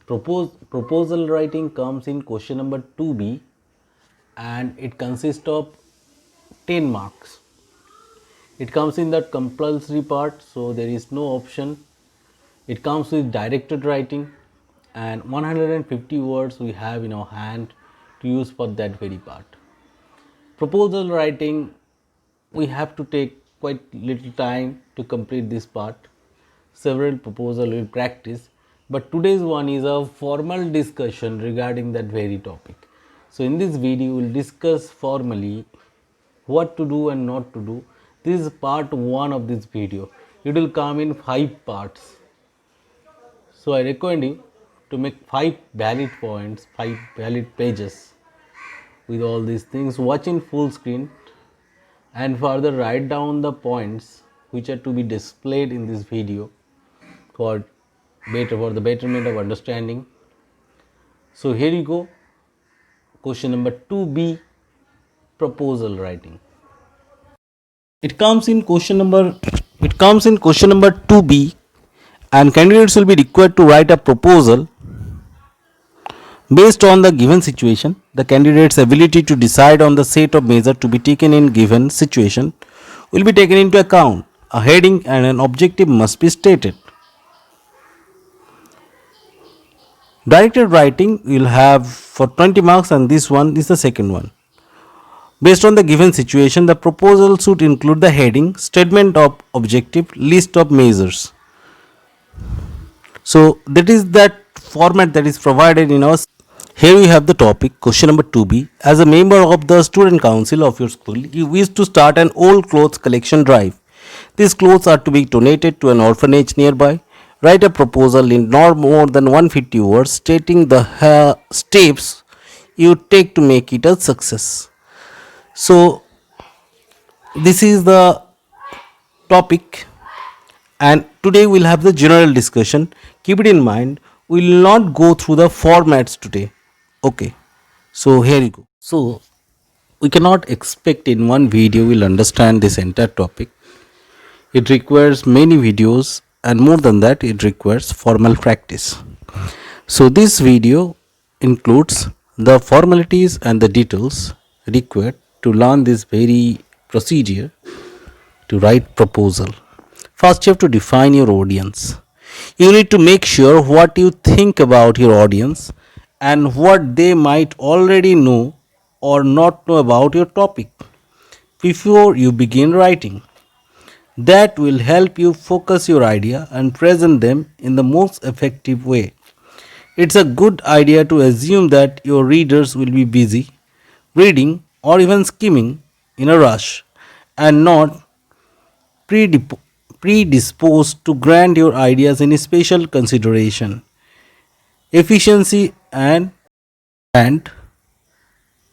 Proposal writing comes in question number 2b and it consists of 10 marks. It comes in the compulsory part, so there is no option. It comes with directed writing and 150 words we have in our hand to use for that very part. Proposal writing, we have to take quite little time to complete this part. Several proposals we will practice, but today's one is a formal discussion regarding that very topic. So in this video we will discuss formally what to do and not to do. This is part 1 of this video. It will come in 5 parts. So I recommend you to make 5 valid points, 5 valid pages with all these things. Watch in full screen and further write down the points which are to be displayed in this video for the betterment of understanding. So here you go. Question number 2b, proposal writing. It comes in question number 2b, and candidates will be required to write a proposal based on the given situation. The candidate's ability to decide on the set of measures to be taken in given situation will be taken into account. A heading and an objective must be stated. Directed writing will have for 20 marks, and this one is the second one. Based on the given situation, the proposal should include the heading, statement of objective, list of measures. So that is that format that is provided in our. Here we have the topic, question number 2b. As a member of the student council of your school, you wish to start an old clothes collection drive. These clothes are to be donated to an orphanage nearby. Write a proposal in not more than 150 words stating the steps you take to make it a success. So this is the topic, and today we'll have the general discussion. Keep it in mind, we will not go through the formats today. Okay, so here you go. So we cannot expect in one video we'll understand this entire topic. It requires many videos, and more than that it requires formal practice. So this video includes the formalities and the details required to learn this very procedure to write proposal. First you have to define your audience. You need to make sure what you think about your audience and what they might already know or not know about your topic before you begin writing. That will help you focus your idea and present them in the most effective way. It's a good idea to assume that your readers will be busy reading or even skimming in a rush and not predisposed to grant your ideas any special consideration. Efficiency and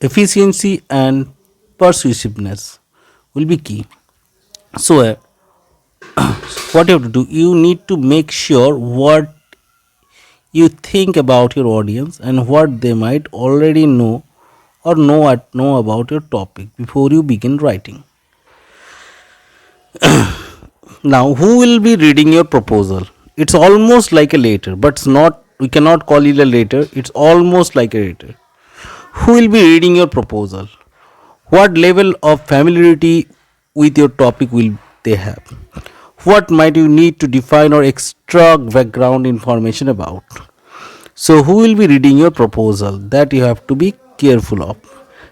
efficiency and persuasiveness will be key. So what you have to do, you need to make sure what you think about your audience and what they might already know or know about your topic before you begin writing. Now, who will be reading your proposal? It's almost like a letter, but it's not. We cannot call it a letter. It's almost like a letter. Who will be reading your proposal? What level of familiarity with your topic will they have? What might you need to define or extract background information about? So who will be reading your proposal? That you have to be careful of.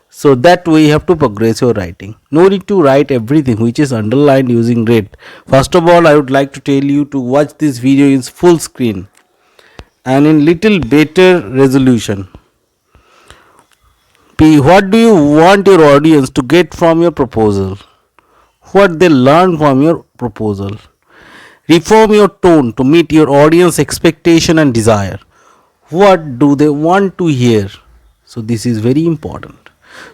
So that way you have to progress your writing. No need to write everything which is underlined using red. First of all, I would like to tell you to watch this video in full screen and in little better resolution. P. What do you want your audience to get from your proposal? What they learn from your proposal? Reform your tone to meet your audience expectation and desire. What do they want to hear? So this is very important.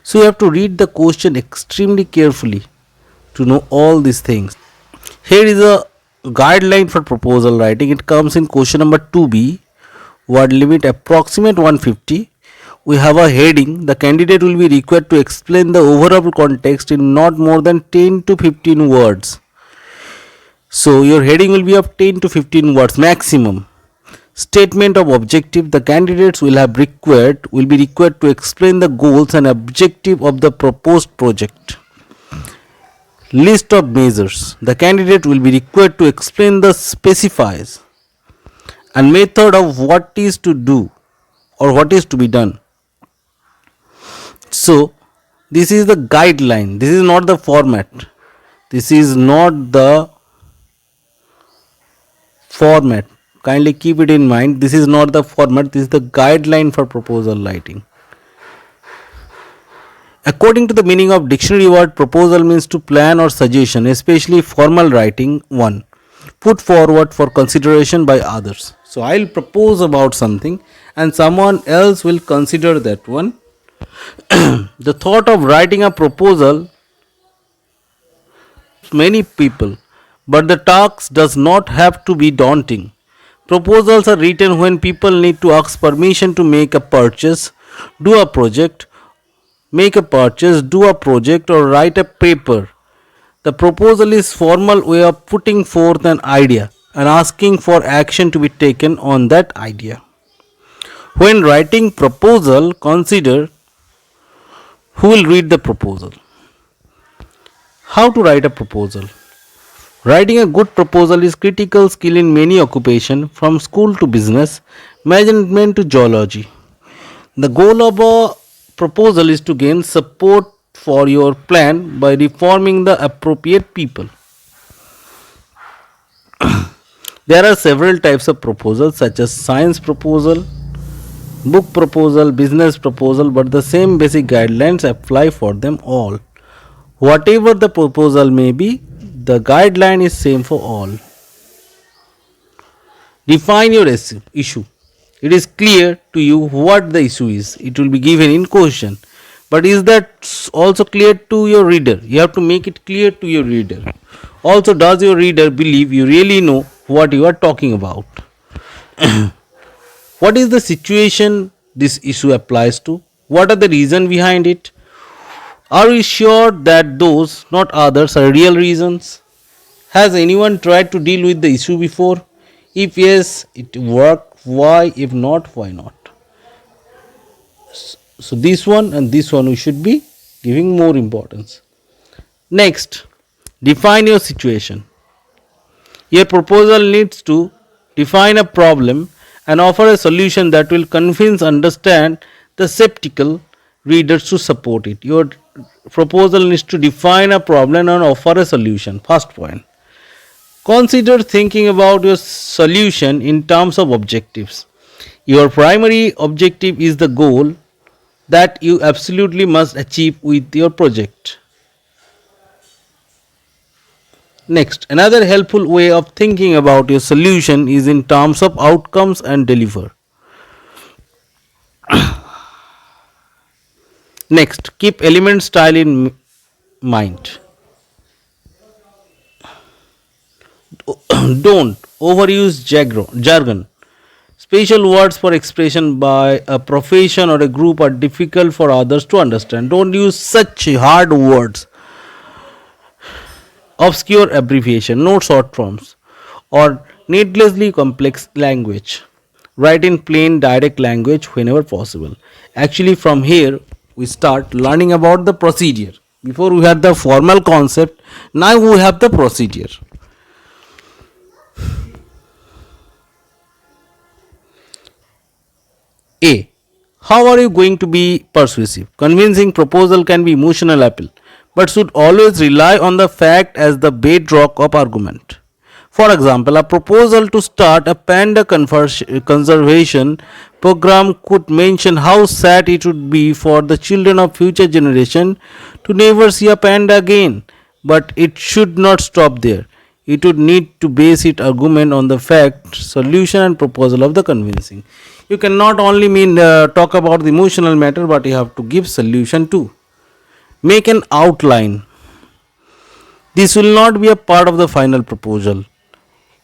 So you have to read the question extremely carefully to know all these things. Here is a guideline for proposal writing. It comes in question number 2b. Word limit approximate 150. We have a heading. The candidate will be required to explain the overall context in not more than 10 to 15 words. So your heading will be of 10 to 15 words maximum. Statement of objective. The candidates will be required to explain the goals and objective of the proposed project. List of measures. The candidate will be required to explain the specifies and method of what is to do or what is to be done. So this is the guideline. This is not the format. This is not the format. Kindly keep it in mind. This is not the format. This is the guideline for proposal writing. According to the meaning of dictionary word, proposal means to plan or suggestion, especially formal writing. 1. Put forward for consideration by others. So I'll propose about something and someone else will consider that one. The thought of writing a proposal many people, but the task does not have to be daunting. Proposals are written when people need to ask permission to make a purchase, do a project, do a project or write a paper. The proposal is formal way of putting forth an idea and asking for action to be taken on that idea. When writing proposal, consider who will read the proposal. How to write a proposal? Writing a good proposal is critical skill in many occupations from school to business, management to geology. The goal of a proposal is to gain support for your plan by reforming the appropriate people. There are several types of proposals such as science proposal, book proposal, business proposal, but the same basic guidelines apply for them all. Whatever the proposal may be, the guideline is same for all. Define your issue. It is clear to you what the issue is. It will be given in question. But is that also clear to your reader? You have to make it clear to your reader. Also, does your reader believe you really know what you are talking about? What is the situation this issue applies to? What are the reasons behind it? Are we sure that those, not others, are real reasons? Has anyone tried to deal with the issue before? If yes, it worked. Why? If not, why not? So this one and this one we should be giving more importance. Next, define your situation. Your proposal needs to define a problem and offer a solution that will convince, understand the skeptical readers to support it. Your proposal needs to define a problem and offer a solution. First point. Consider thinking about your solution in terms of objectives. Your primary objective is the goal that you absolutely must achieve with your project. Next, another helpful way of thinking about your solution is in terms of outcomes and deliver. Next, keep element style in mind. Don't overuse jargon. Special words for expression by a profession or a group are difficult for others to understand. Don't use such hard words, obscure abbreviation, no short forms, or needlessly complex language. Write in plain, direct language whenever possible. Actually, from here we start learning about the procedure. Before we had the formal concept, now we have the procedure. A. How are you going to be persuasive? Convincing proposal can be emotional appeal, but should always rely on the fact as the bedrock of argument. For example, a proposal to start a panda conservation program could mention how sad it would be for the children of future generation to never see a panda again. But it should not stop there. It would need to base its argument on the fact, solution, and proposal of the convincing. You cannot only talk about the emotional matter, but you have to give solution too. Make an outline. This will not be a part of the final proposal.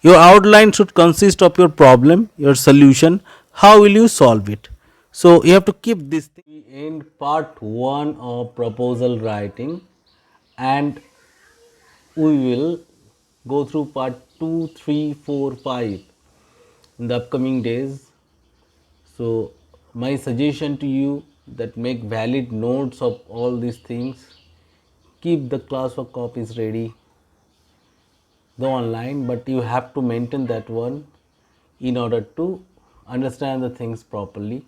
Your outline should consist of your problem, your solution, how will you solve it. So you have to keep this thing. We end part 1 of proposal writing and we will go through part 2, 3, 4, 5. in the upcoming days. So my suggestion to you, that make valid notes of all these things, keep the classwork copies ready, though online, but you have to maintain that one in order to understand the things properly.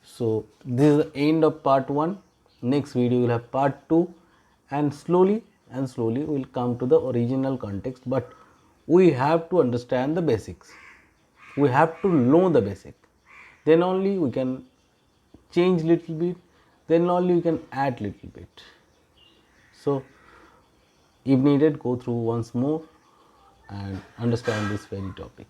So this is the end of part 1. Next video will have part 2, and slowly we will come to the original context, but we have to understand the basics. We have to know the basic, then only we can change little bit, then only we can add little bit. So if needed, go through once more and understand this very topic.